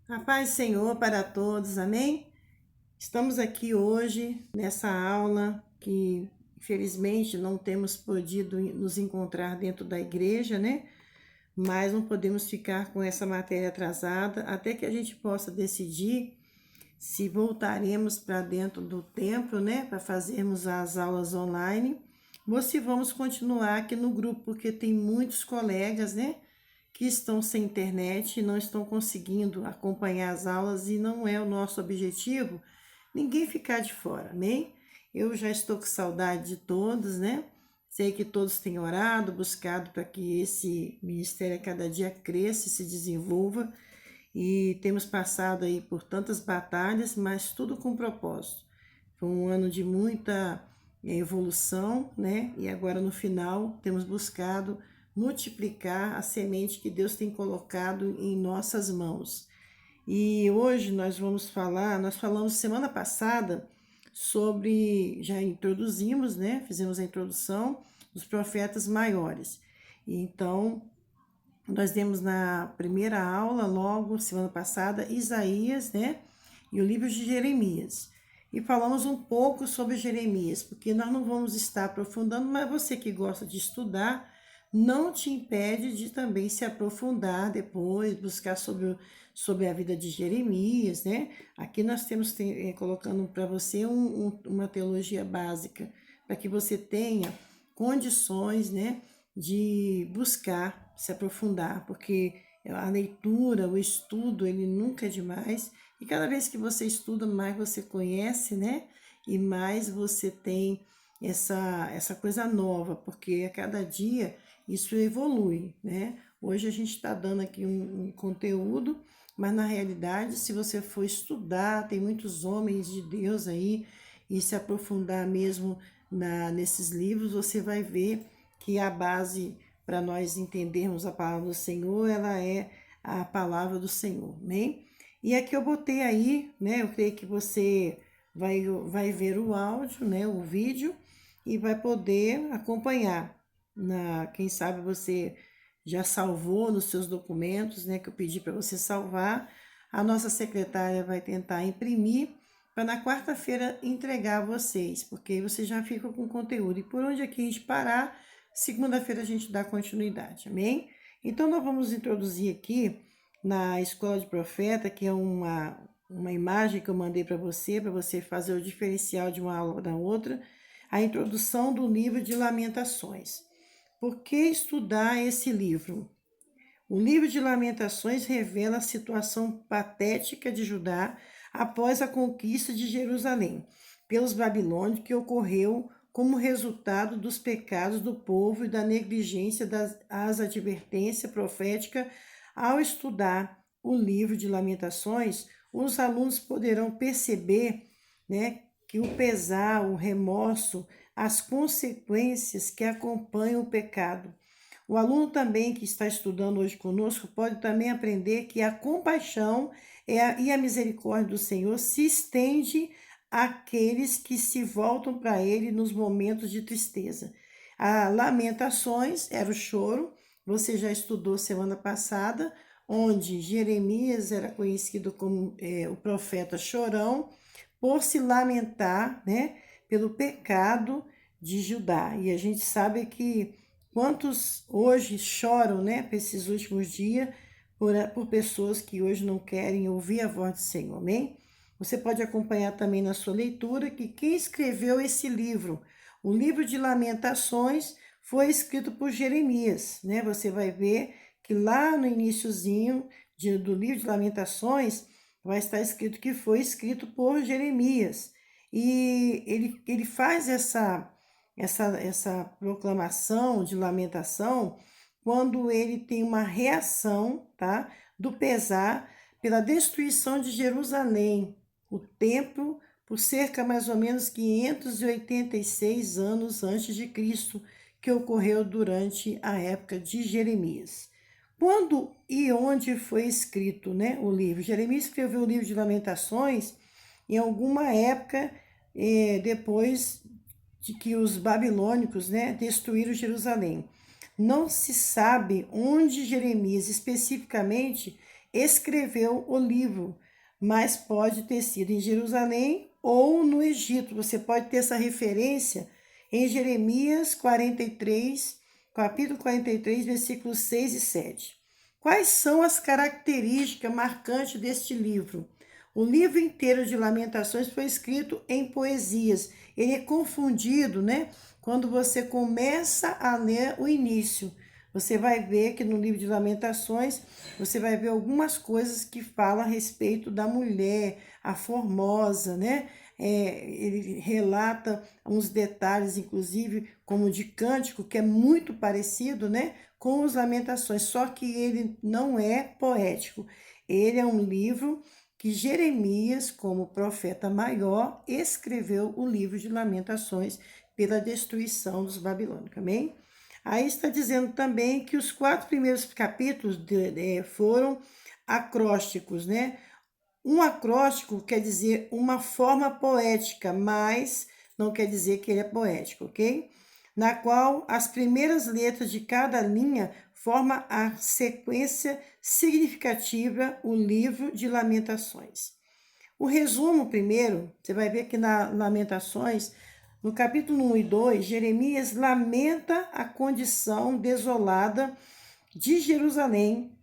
A paz do Senhor para todos, amém? Estamos aqui hoje nessa aula que infelizmente não temos podido nos encontrar dentro da igreja, né? Mas não podemos ficar com essa matéria atrasada até que a gente possa decidir se voltaremos para dentro do templo, né? Para fazermos as aulas online ou se vamos continuar aqui no grupo, porque tem muitos colegas, né? Que estão sem internet e não estão conseguindo acompanhar as aulas e não é o nosso objetivo ninguém ficar de fora, amém? Eu já estou com saudade de todos, né? Sei que todos têm orado, buscado para que esse ministério a cada dia cresça e se desenvolva e temos passado aí por tantas batalhas, mas tudo com propósito. Foi um ano de muita evolução, né? E agora no final temos buscado multiplicar a semente que Deus tem colocado em nossas mãos. E hoje nós falamos semana passada sobre, já introduzimos, né? Fizemos a introdução dos profetas maiores. Então, nós demos na primeira aula, logo, semana passada, Isaías, né? E o livro de Jeremias. E falamos um pouco sobre Jeremias, porque nós não vamos estar aprofundando, mas você que gosta de estudar, não te impede de também se aprofundar depois, buscar sobre a vida de Jeremias, né? Aqui nós temos colocando para você uma teologia básica, para que você tenha condições, né? De buscar se aprofundar, porque a leitura, o estudo, ele nunca é demais. E cada vez que você estuda, mais você conhece, né? E mais você tem essa coisa nova, porque a cada dia isso evolui, né? Hoje a gente está dando aqui um conteúdo, mas na realidade, se você for estudar, tem muitos homens de Deus aí, e se aprofundar mesmo nesses livros, você vai ver que a base para nós entendermos a palavra do Senhor, ela é a palavra do Senhor, amém? E aqui eu botei aí, né? Eu creio que você vai ver o áudio, né? O vídeo, e vai poder acompanhar. Quem sabe você já salvou nos seus documentos, né? Que eu pedi para você salvar. A nossa secretária vai tentar imprimir para na quarta-feira entregar a vocês, porque aí você já fica com o conteúdo. E por onde aqui a gente parar, segunda-feira a gente dá continuidade, amém? Então, nós vamos introduzir aqui na Escola de Profeta, que é uma imagem que eu mandei para você fazer o diferencial de uma aula da outra, a introdução do livro de Lamentações. Por que estudar esse livro? O livro de Lamentações revela a situação patética de Judá após a conquista de Jerusalém pelos babilônios, que ocorreu como resultado dos pecados do povo e da negligência das advertências proféticas. Ao estudar o livro de Lamentações, os alunos poderão perceber, né, que o pesar, o remorso, as consequências que acompanham o pecado. O aluno também que está estudando hoje conosco pode também aprender que a compaixão e a misericórdia do Senhor se estende àqueles que se voltam para Ele nos momentos de tristeza. A Lamentações era o choro, você já estudou semana passada, onde Jeremias era conhecido como o profeta chorão, por se lamentar, né, pelo pecado de Judá. E a gente sabe que quantos hoje choram, né, por esses últimos dias, por pessoas que hoje não querem ouvir a voz do Senhor, amém? Você pode acompanhar também na sua leitura que quem escreveu esse livro, o livro de Lamentações, foi escrito por Jeremias, né? Você vai ver que lá no iniciozinho do livro de Lamentações vai estar escrito que foi escrito por Jeremias. E ele faz essa proclamação de lamentação quando ele tem uma reação, tá, do pesar pela destruição de Jerusalém, o templo, por cerca mais ou menos 586 anos antes de Cristo, que ocorreu durante a época de Jeremias. Quando e onde foi escrito, né, o livro? Jeremias escreveu o livro de Lamentações em alguma época depois de que os babilônicos, né, destruíram Jerusalém. Não se sabe onde Jeremias especificamente escreveu o livro, mas pode ter sido em Jerusalém ou no Egito. Você pode ter essa referência em Jeremias 43, capítulo 43, versículos 6 e 7. Quais são as características marcantes deste livro? O livro inteiro de Lamentações foi escrito em poesias. Ele é confundido, né? Quando você começa a ler o início, você vai ver que no livro de Lamentações, você vai ver algumas coisas que falam a respeito da mulher, a formosa, né? Ele relata uns detalhes, inclusive, como de cântico, que é muito parecido, né? Com os Lamentações, só que ele não é poético. Ele é um livro que Jeremias, como profeta maior, escreveu o livro de Lamentações pela destruição dos babilônicos, amém? Aí está dizendo também que os 4 primeiros capítulos foram acrósticos, né? Um acróstico quer dizer uma forma poética, mas não quer dizer que ele é poético, ok? Na qual as primeiras letras de cada linha formam a sequência significativa, o livro de Lamentações. O resumo primeiro, você vai ver que na Lamentações, no capítulo 1 e 2, Jeremias lamenta a condição desolada de Jerusalém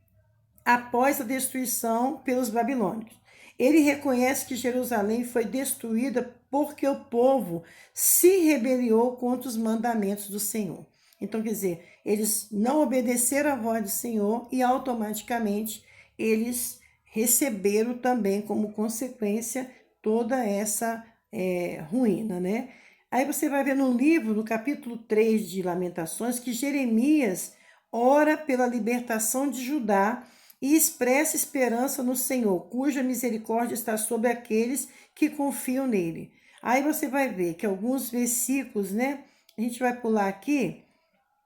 após a destruição pelos babilônios. Ele reconhece que Jerusalém foi destruída porque o povo se rebeliou contra os mandamentos do Senhor. Então, quer dizer, eles não obedeceram à voz do Senhor e automaticamente eles receberam também como consequência toda essa ruína, né? Aí você vai ver no livro, no capítulo 3 de Lamentações, que Jeremias ora pela libertação de Judá e expressa esperança no Senhor, cuja misericórdia está sobre aqueles que confiam nele. Aí você vai ver que alguns versículos, né? A gente vai pular aqui,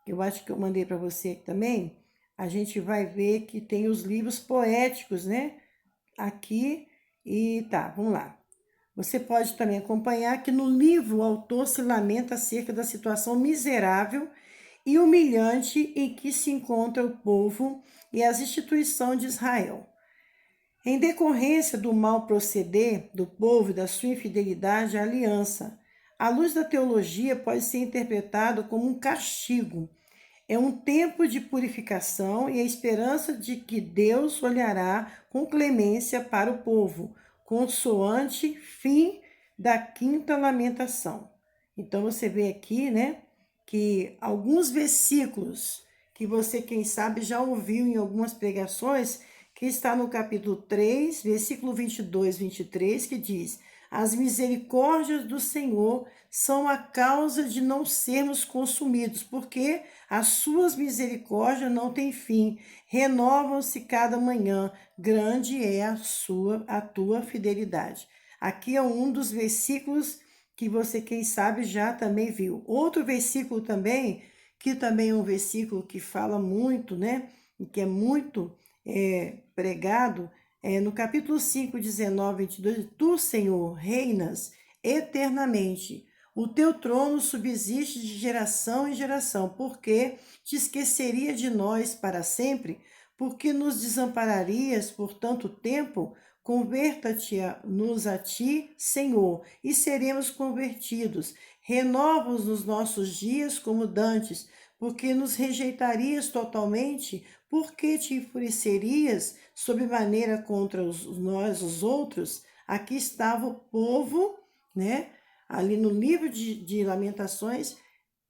eu acho que eu mandei para você também. A gente vai ver que tem os livros poéticos, né? Aqui e tá, vamos lá. Você pode também acompanhar que no livro o autor se lamenta acerca da situação miserável e humilhante em que se encontra o povo e as instituições de Israel. Em decorrência do mau proceder do povo e da sua infidelidade à aliança, a luz da teologia pode ser interpretada como um castigo. É um tempo de purificação e a esperança de que Deus olhará com clemência para o povo, consoante fim da quinta lamentação. Então você vê aqui, né, que alguns versículos que você, quem sabe, já ouviu em algumas pregações, que está no capítulo 3, versículo 22, 23, que diz: as misericórdias do Senhor são a causa de não sermos consumidos, porque as suas misericórdias não têm fim, renovam-se cada manhã, grande é a tua fidelidade. Aqui é um dos versículos que você, quem sabe, já também viu. Outro versículo também, que também é um versículo que fala muito, né? E que é muito pregado, no capítulo 5, 19, 22, tu, Senhor, reinas eternamente. O teu trono subsiste de geração em geração, porque te esqueceria de nós para sempre, porque nos desampararias por tanto tempo. Converta-te-nos a ti, Senhor, e seremos convertidos. Renova-os nos nossos dias como dantes, porque nos rejeitarias totalmente, porque te enfurecerias sob maneira contra nós, os outros. Aqui estava o povo, né? Ali no livro de Lamentações,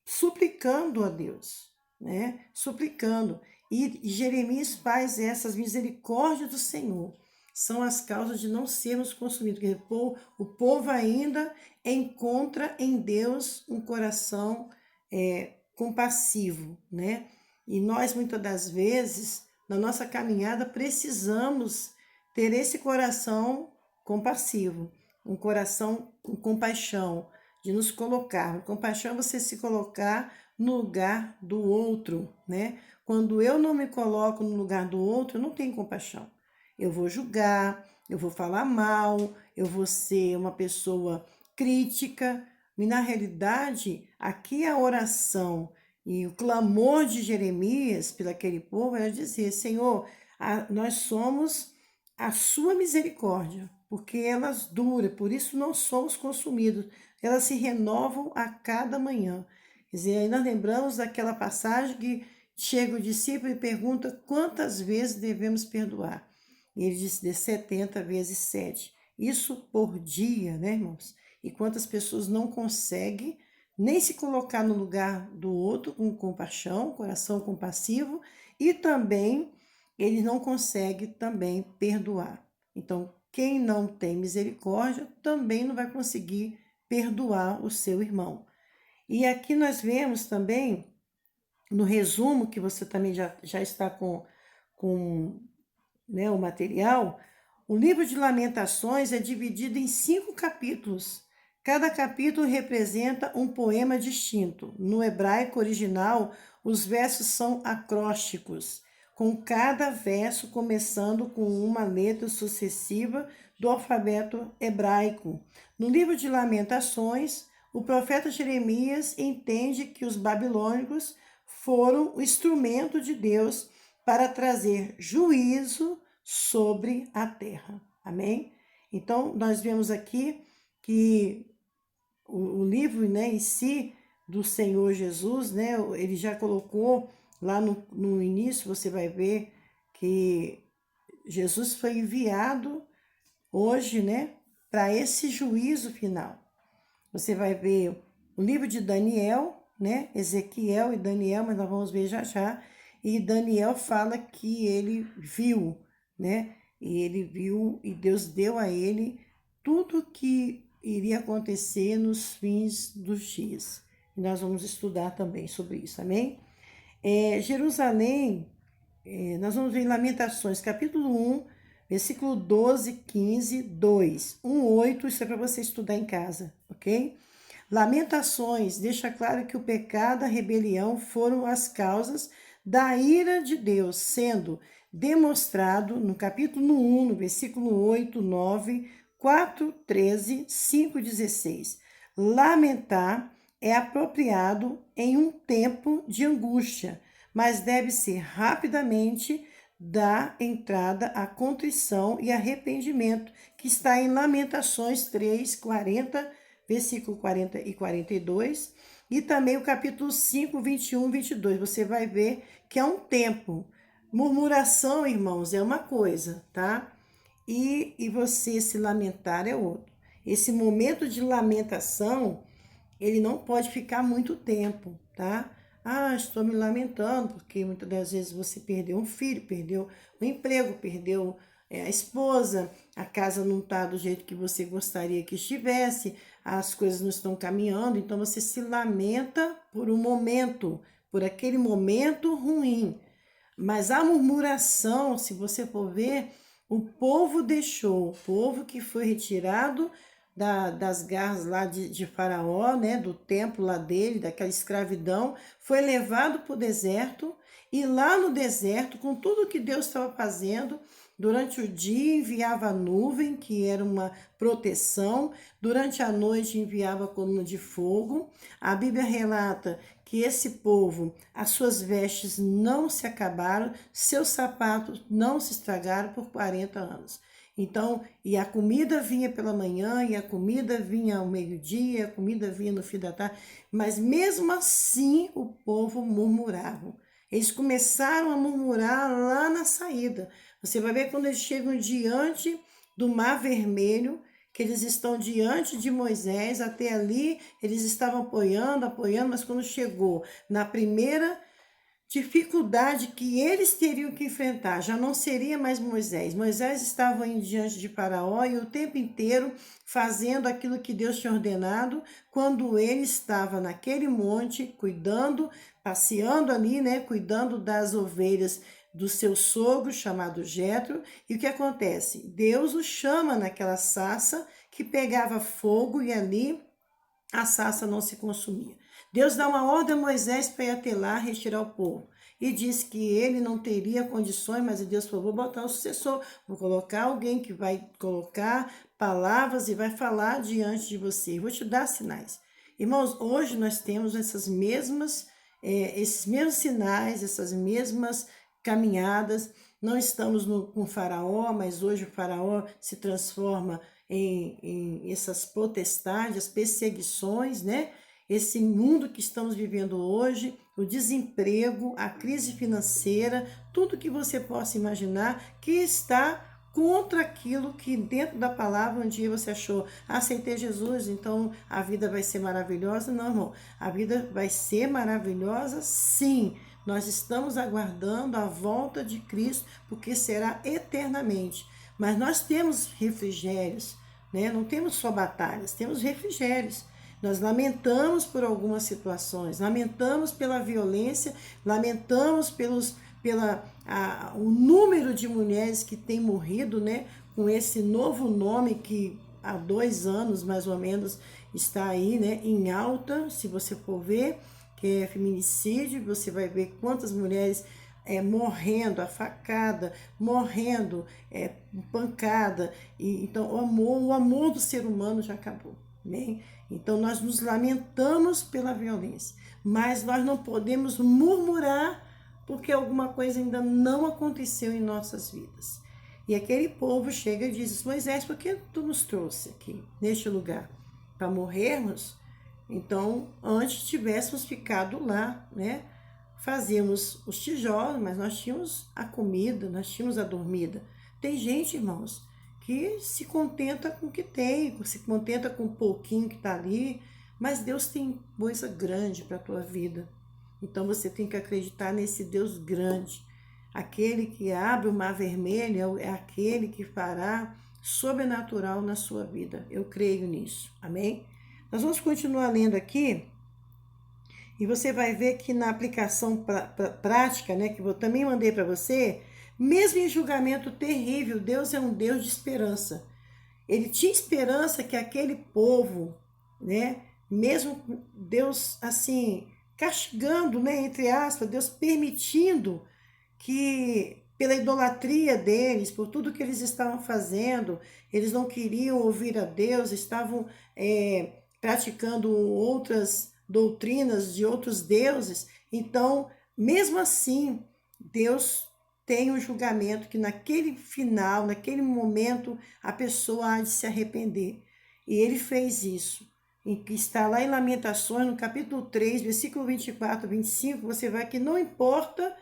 suplicando a Deus, né? Suplicando. E Jeremias faz essas misericórdias do Senhor. São as causas de não sermos consumidos. Porque o povo ainda encontra em Deus um coração compassivo, né? E nós, muitas das vezes, na nossa caminhada, precisamos ter esse coração compassivo, um coração com compaixão, de nos colocar. Compaixão é você se colocar no lugar do outro, né? Quando eu não me coloco no lugar do outro, eu não tenho compaixão. Eu vou julgar, eu vou falar mal, eu vou ser uma pessoa crítica. E na realidade, aqui a oração e o clamor de Jeremias pelo aquele povo era dizer: Senhor, Nós somos a sua misericórdia, porque elas duram, por isso não somos consumidos. Elas se renovam a cada manhã. Quer dizer, aí nós lembramos daquela passagem que chega o discípulo e pergunta quantas vezes devemos perdoar. E ele disse de 70 vezes 7. Isso por dia, né, irmãos? E quantas pessoas não conseguem nem se colocar no lugar do outro com compaixão, coração compassivo, e também ele não consegue também perdoar. Então, quem não tem misericórdia também não vai conseguir perdoar o seu irmão. E aqui nós vemos também, no resumo, que você também já está com né, o material, o livro de Lamentações é dividido em 5 capítulos. Cada capítulo representa um poema distinto. No hebraico original, os versos são acrósticos, com cada verso começando com uma letra sucessiva do alfabeto hebraico. No livro de Lamentações, o profeta Jeremias entende que os babilônicos foram o instrumento de Deus para trazer juízo sobre a terra. Amém? Então, nós vemos aqui que o livro, né, em si do Senhor Jesus, né, ele já colocou lá no início, você vai ver que Jesus foi enviado hoje, né, para esse juízo final. Você vai ver o livro de Daniel, né, Ezequiel e Daniel, mas nós vamos ver já já. E Daniel fala que ele viu, né, e ele viu e Deus deu a ele tudo que iria acontecer nos fins dos dias. E nós vamos estudar também sobre isso, amém? Jerusalém, nós vamos ver em Lamentações, capítulo 1, versículo 12, 15, 2, 1, 8, isso é para você estudar em casa, ok? Lamentações deixa claro que o pecado e a rebelião foram as causas da ira de Deus, sendo demonstrado no capítulo 1, no versículo 8, 9, 4, 13, 5, 16. Lamentar é apropriado em um tempo de angústia, mas deve ser rapidamente dar entrada à contrição e arrependimento, que está em Lamentações 3, 40, versículo 40 e 42, e também o capítulo 5, 21, 22. Você vai ver que é um tempo. Murmuração, irmãos, é uma coisa, tá? E você se lamentar é outro. Esse momento de lamentação, ele não pode ficar muito tempo, tá? Ah, estou me lamentando, porque muitas das vezes você perdeu um filho, perdeu o emprego, perdeu a esposa, a casa não está do jeito que você gostaria que estivesse, as coisas não estão caminhando, então você se lamenta por um momento, por aquele momento ruim. Mas a murmuração, se você for ver, o povo deixou, o povo que foi retirado das garras lá de Faraó, né, do templo lá dele, daquela escravidão, foi levado para o deserto, e lá no deserto, com tudo que Deus estava fazendo, durante o dia enviava a nuvem, que era uma proteção, durante a noite enviava a coluna de fogo. A Bíblia relata que esse povo, as suas vestes não se acabaram, seus sapatos não se estragaram por 40 anos. Então, e a comida vinha pela manhã, e a comida vinha ao meio-dia, a comida vinha no fim da tarde, mas mesmo assim o povo murmurava. Eles começaram a murmurar lá na saída. Você vai ver quando eles chegam diante do Mar Vermelho, que eles estão diante de Moisés, até ali eles estavam apoiando, mas quando chegou na primeira dificuldade que eles teriam que enfrentar, já não seria mais Moisés. Moisés estava indo diante de Faraó e o tempo inteiro fazendo aquilo que Deus tinha ordenado, quando ele estava naquele monte, cuidando, passeando ali, né, cuidando das ovelhas do seu sogro, chamado Jetro. E o que acontece? Deus o chama naquela sarça que pegava fogo e ali a sarça não se consumia. Deus dá uma ordem a Moisés para ir até lá retirar o povo. E disse que ele não teria condições, mas Deus falou, vou botar um sucessor, vou colocar alguém que vai colocar palavras e vai falar diante de você. Vou te dar sinais. Irmãos, hoje nós temos esses mesmos sinais, essas mesmas caminhadas, Não estamos com Faraó, mas hoje o Faraó se transforma em essas potestades, perseguições, né? Esse mundo que estamos vivendo hoje, o desemprego, a crise financeira, tudo que você possa imaginar que está contra aquilo que dentro da palavra um dia você achou, aceitei Jesus, então a vida vai ser maravilhosa. Não, irmão, a vida vai ser maravilhosa, sim. Nós estamos aguardando a volta de Cristo, porque será eternamente. Mas nós temos refrigérios, né? Não temos só batalhas, temos refrigérios. Nós lamentamos por algumas situações, lamentamos pela violência, lamentamos o número de mulheres que têm morrido, né, com esse novo nome que há 2 anos, mais ou menos, está aí, né, em alta, se você for ver, que é feminicídio. Você vai ver quantas mulheres morrendo, a facada, morrendo, pancada. Então, o amor do ser humano já acabou, né? Então, nós nos lamentamos pela violência, mas nós não podemos murmurar porque alguma coisa ainda não aconteceu em nossas vidas. E aquele povo chega e diz: Moisés, por que tu nos trouxe aqui, neste lugar? Para morrermos? Então, antes tivéssemos ficado lá, né? Fazíamos os tijolos, mas nós tínhamos a comida, nós tínhamos a dormida. Tem gente, irmãos, que se contenta com o que tem, se contenta com o pouquinho que está ali, mas Deus tem coisa grande para a tua vida. Então você tem que acreditar nesse Deus grande. Aquele que abre o mar vermelho é aquele que fará sobrenatural na sua vida. Eu creio nisso. Amém? Nós vamos continuar lendo aqui e você vai ver que na aplicação prática, né, que eu também mandei para você, mesmo em julgamento terrível, Deus é um Deus de esperança. Ele tinha esperança que aquele povo, né, mesmo Deus assim castigando, né, entre aspas, Deus permitindo que pela idolatria deles, por tudo que eles estavam fazendo, eles não queriam ouvir a Deus, estavam praticando outras doutrinas de outros deuses. Então, mesmo assim, Deus tem um julgamento que naquele final, naquele momento, a pessoa há de se arrepender. E ele fez isso. Que está lá em Lamentações, no capítulo 3, versículo 24, 25, você vai que não importa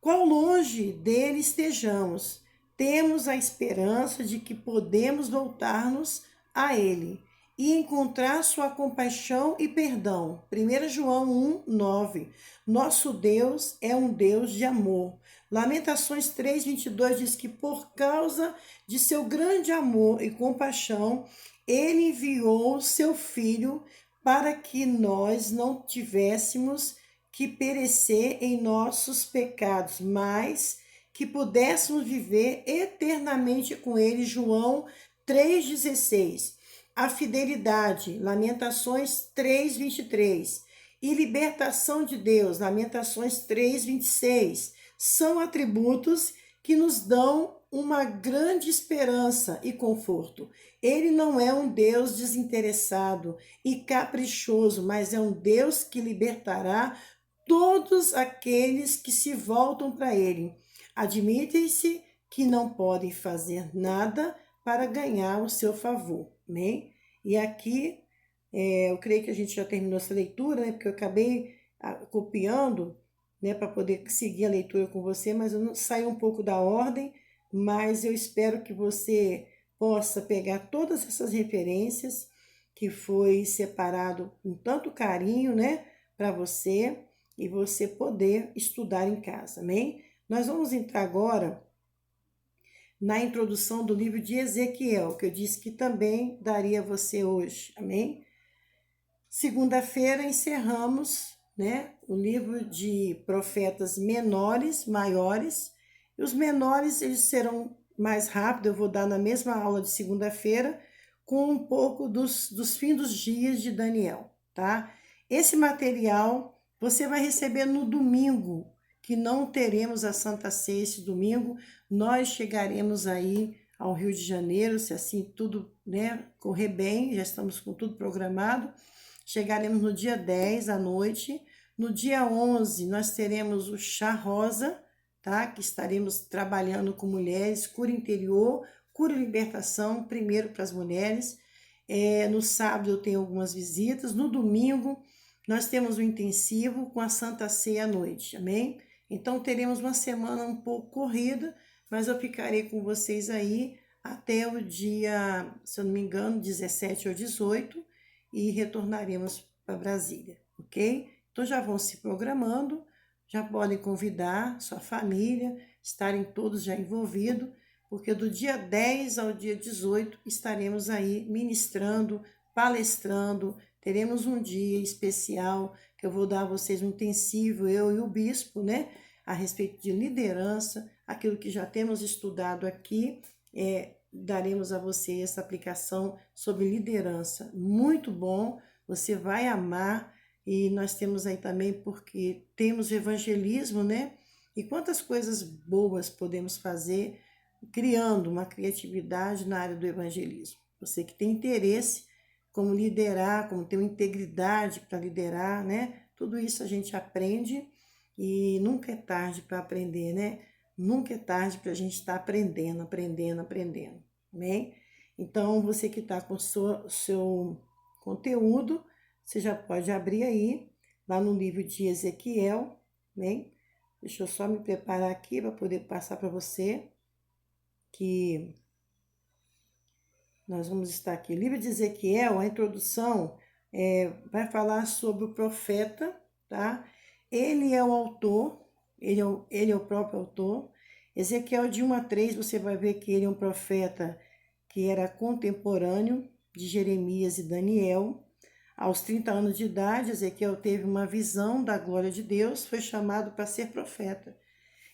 quão longe dele estejamos, temos a esperança de que podemos voltar-nos a ele e encontrar sua compaixão e perdão. 1 João 1, 9. Nosso Deus é um Deus de amor. Lamentações 3, 22 diz que por causa de seu grande amor e compaixão, ele enviou seu Filho para que nós não tivéssemos que perecer em nossos pecados, mas que pudéssemos viver eternamente com ele. João 3,16. A fidelidade, Lamentações 3:23, e libertação de Deus, Lamentações 3:26, são atributos que nos dão uma grande esperança e conforto. Ele não é um Deus desinteressado e caprichoso, mas é um Deus que libertará todos aqueles que se voltam para ele. Admitem-se que não podem fazer nada para ganhar o seu favor. Amém? E aqui, eu creio que a gente já terminou essa leitura, né? Porque eu acabei copiando, né? Para poder seguir a leitura com você, mas eu não saí um pouco da ordem, mas eu espero que você possa pegar todas essas referências que foi separado com tanto carinho, né? Para você e você poder estudar em casa, amém? Nós vamos entrar agora na introdução do livro de Ezequiel, que eu disse que também daria a você hoje, amém? Segunda-feira encerramos, né, o livro de profetas menores, maiores, e os menores eles serão mais rápidos, eu vou dar na mesma aula de segunda-feira, com um pouco dos fins dos dias de Daniel, tá? Esse material você vai receber no domingo, que não teremos a Santa Ceia esse domingo. Nós chegaremos aí ao Rio de Janeiro, se assim tudo, né, correr bem, já estamos com tudo programado. Chegaremos no dia 10 à noite. No dia 11 nós teremos o chá rosa, tá? Que estaremos trabalhando com mulheres, cura interior, cura e libertação, primeiro para as mulheres. No sábado eu tenho algumas visitas, no domingo nós temos o intensivo com a Santa Ceia à noite, amém? Então teremos uma semana um pouco corrida, mas eu ficarei com vocês aí até o dia, se eu não me engano, 17 ou 18, e retornaremos para Brasília, ok? Então já vão se programando, já podem convidar sua família, estarem todos já envolvidos, porque do dia 10 ao dia 18 estaremos aí ministrando, palestrando, teremos um dia especial que eu vou dar a vocês um intensivo, eu e o bispo, né? A respeito de liderança, aquilo que já temos estudado aqui, daremos a você essa aplicação sobre liderança. Muito bom, você vai amar, e nós temos aí também, porque temos evangelismo, né? E quantas coisas boas podemos fazer criando uma criatividade na área do evangelismo. Você que tem interesse como liderar, como ter uma integridade para liderar, né? Tudo isso a gente aprende e nunca é tarde para aprender, né? Nunca é tarde para a gente estar aprendendo, aprendendo, amém? Então, você que está com o seu conteúdo, você já pode abrir aí, lá no livro de Ezequiel, amém? Deixa eu só me preparar aqui para poder passar para você, que nós vamos estar aqui. O livro de Ezequiel, a introdução, vai falar sobre o profeta, tá? Ele é o autor, ele é o próprio autor. Ezequiel de 1 a 3, você vai ver que ele é um profeta que era contemporâneo de Jeremias e Daniel. Aos 30 anos de idade, Ezequiel teve uma visão da glória de Deus, foi chamado para ser profeta.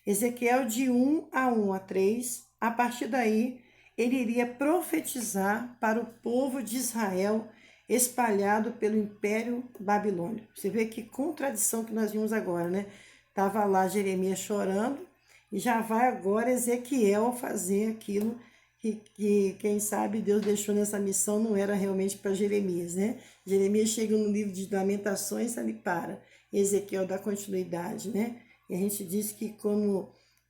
Ezequiel de 1 a 3, a partir daí, ele iria profetizar para o povo de Israel espalhado pelo Império Babilônico. Você vê que contradição que nós vimos agora, né? Estava lá Jeremias chorando e já vai agora Ezequiel fazer aquilo que quem sabe Deus deixou nessa missão, não era realmente para Jeremias, né? Jeremias chega no livro de Lamentações, ali para. Ezequiel dá continuidade, né? E a gente diz que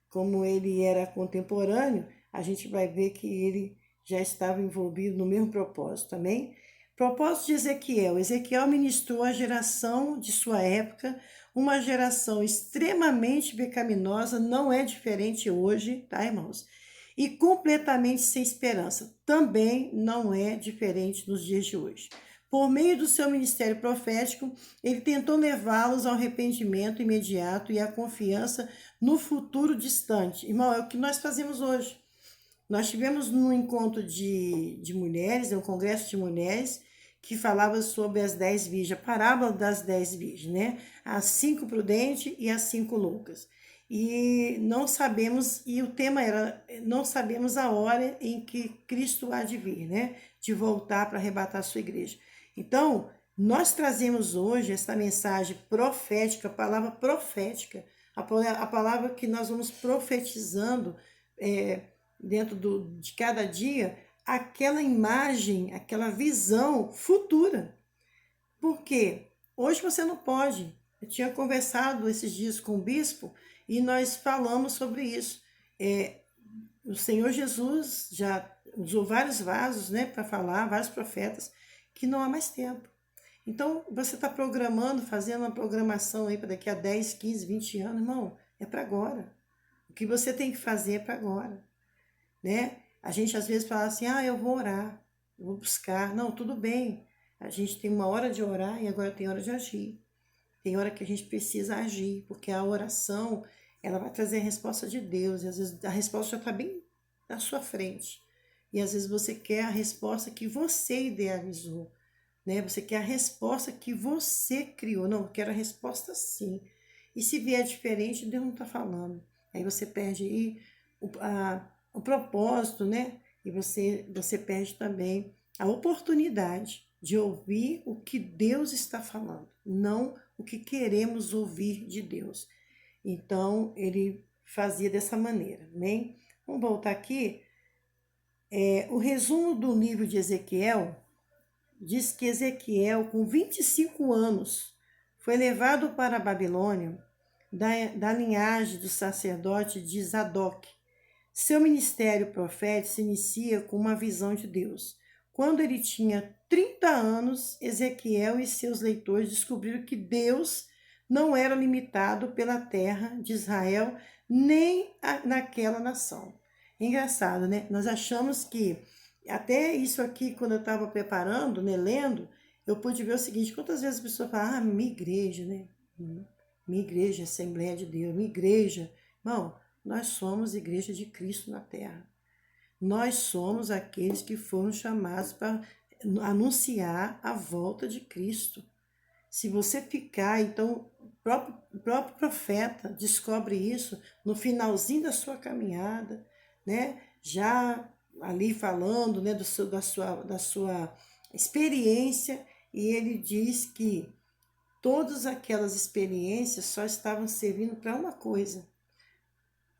como ele era contemporâneo, a gente vai ver que ele já estava envolvido no mesmo propósito, amém? Propósito de Ezequiel. Ezequiel ministrou a geração de sua época, uma geração extremamente pecaminosa, não é diferente hoje, tá, irmãos? E completamente sem esperança. Também não é diferente nos dias de hoje. Por meio do seu ministério profético, ele tentou levá-los ao arrependimento imediato e à confiança no futuro distante. Irmão, é o que nós fazemos hoje. Nós tivemos num encontro de mulheres, um congresso de mulheres, que falava sobre as 10 virgens, a parábola das 10 virgens, né? As 5 prudentes e as 5 loucas. E não sabemos, e o tema era, não sabemos a hora em que Cristo há de vir, né? De voltar para arrebatar a sua igreja. Então, nós trazemos hoje essa mensagem profética, a palavra profética, a palavra que nós vamos profetizando dentro de cada dia, aquela imagem, aquela visão futura. Por quê? Hoje você não pode. Eu tinha conversado esses dias com o bispo e nós falamos sobre isso. O Senhor Jesus já usou vários vasos, né, para falar, vários profetas, que não há mais tempo. Então, você está programando, fazendo uma programação aí para daqui a 10, 15, 20 anos, irmão, é para agora. O que você tem que fazer é para agora, né? A gente às vezes fala assim, eu vou orar, eu vou buscar. Não, tudo bem, a gente tem uma hora de orar e agora tem hora de agir. Tem hora que a gente precisa agir, porque a oração, ela vai trazer a resposta de Deus, e às vezes a resposta já está bem na sua frente. E às vezes você quer a resposta que você idealizou, né? Você quer a resposta que você criou. Não, eu quero a resposta sim. E se vier diferente, Deus não está falando. Aí você perde aí o propósito, né? E você perde também a oportunidade de ouvir o que Deus está falando, não o que queremos ouvir de Deus. Então, ele fazia dessa maneira, amém? Vamos voltar aqui. O resumo do livro de Ezequiel diz que Ezequiel, com 25 anos, foi levado para a Babilônia, da linhagem do sacerdote de Zadok. Seu ministério profético se inicia com uma visão de Deus. Quando ele tinha 30 anos, Ezequiel e seus leitores descobriram que Deus não era limitado pela terra de Israel, nem naquela nação. Engraçado, né? Nós achamos que, até isso aqui, quando eu estava preparando, né, lendo, eu pude ver o seguinte: quantas vezes a pessoa fala, minha igreja, né? Minha igreja, Assembleia de Deus, minha igreja. Irmão, nós somos igreja de Cristo na terra. Nós somos aqueles que foram chamados para anunciar a volta de Cristo. Se você ficar, então, o próprio profeta descobre isso no finalzinho da sua caminhada, né? Já ali falando, né, da sua experiência, e ele diz que todas aquelas experiências só estavam servindo para uma coisa.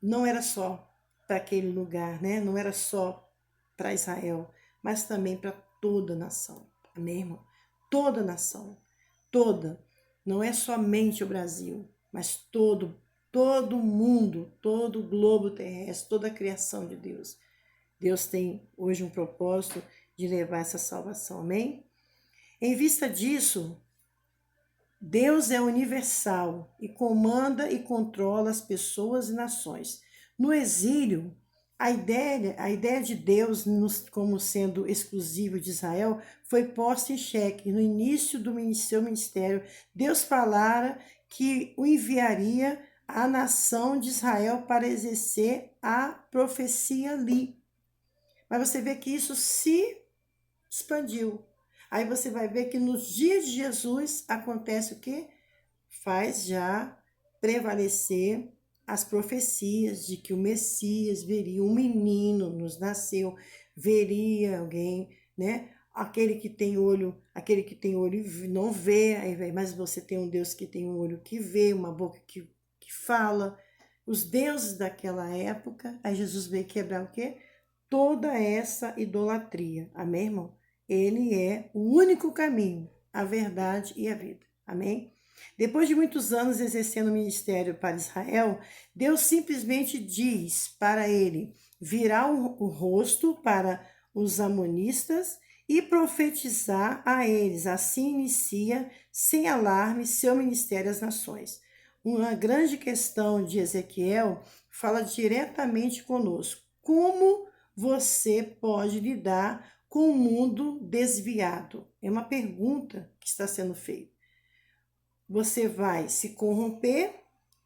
Não era só para aquele lugar, né? Não era só para Israel, mas também para toda a nação. Amém, irmão? Toda a nação. Toda. Não é somente o Brasil, mas todo o mundo, todo o globo terrestre, toda a criação de Deus. Deus tem hoje um propósito de levar essa salvação. Amém? Em vista disso, Deus é universal e comanda e controla as pessoas e nações. No exílio, a ideia de Deus como sendo exclusivo de Israel foi posta em xeque. No início do seu ministério, Deus falara que o enviaria à nação de Israel para exercer a profecia ali. Mas você vê que isso se expandiu. Aí você vai ver que nos dias de Jesus acontece o quê? Faz já prevalecer as profecias de que o Messias veria, um menino nos nasceu, veria alguém, né? Aquele que tem olho não vê, mas você tem um Deus que tem um olho que vê, uma boca que fala. Os deuses daquela época, aí Jesus veio quebrar o quê? Toda essa idolatria. Amém, irmão? Ele é o único caminho, a verdade e a vida. Amém? Depois de muitos anos exercendo o ministério para Israel, Deus simplesmente diz para ele virar o rosto para os amonistas e profetizar a eles. Assim inicia, sem alarme, seu ministério às nações. Uma grande questão de Ezequiel fala diretamente conosco. Como você pode lidar com o mundo desviado? É uma pergunta que está sendo feita. Você vai se corromper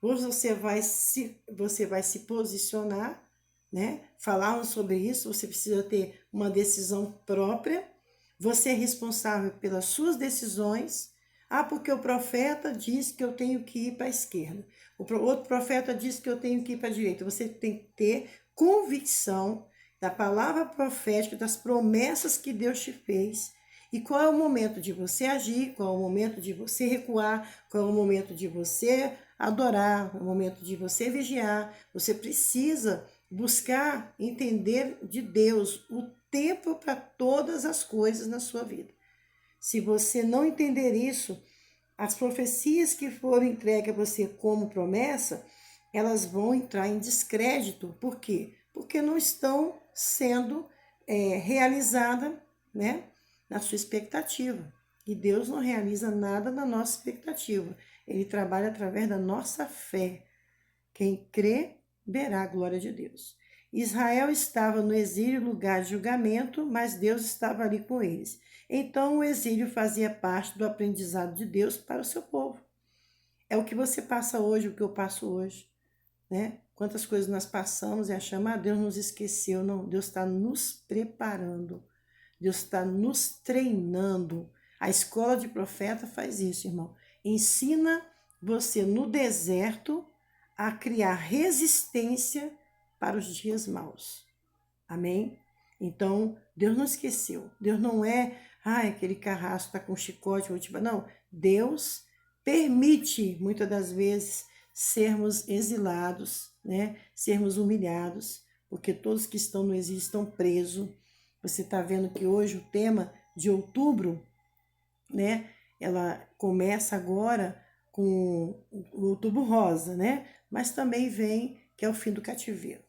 ou você vai se posicionar, né? Falamos sobre isso, você precisa ter uma decisão própria. Você é responsável pelas suas decisões. Porque o profeta diz que eu tenho que ir para a esquerda. O outro profeta diz que eu tenho que ir para a direita. Você tem que ter convicção da palavra profética, das promessas que Deus te fez. E qual é o momento de você agir, qual é o momento de você recuar, qual é o momento de você adorar, é o momento de você vigiar. Você precisa buscar entender de Deus o tempo para todas as coisas na sua vida. Se você não entender isso, as profecias que foram entregues a você como promessa, elas vão entrar em descrédito. Por quê? Porque não estão sendo realizadas, né, na sua expectativa. E Deus não realiza nada na nossa expectativa. Ele trabalha através da nossa fé. Quem crê, verá a glória de Deus. Israel estava no exílio, lugar de julgamento, mas Deus estava ali com eles. Então, o exílio fazia parte do aprendizado de Deus para o seu povo. É o que você passa hoje, o que eu passo hoje, né? Quantas coisas nós passamos e achamos, Deus nos esqueceu. Não, Deus está nos preparando. Deus está nos treinando. A escola de profeta faz isso, irmão. Ensina você no deserto a criar resistência para os dias maus. Amém? Então, Deus não esqueceu. Deus não é, aquele carrasco está com chicote. Não, Deus permite, muitas das vezes, sermos exilados, né? Sermos humilhados, porque todos que estão no exílio estão presos. Você está vendo que hoje o tema de outubro, né? Ela começa agora com o Outubro Rosa, né? Mas também vem que é o fim do cativeiro.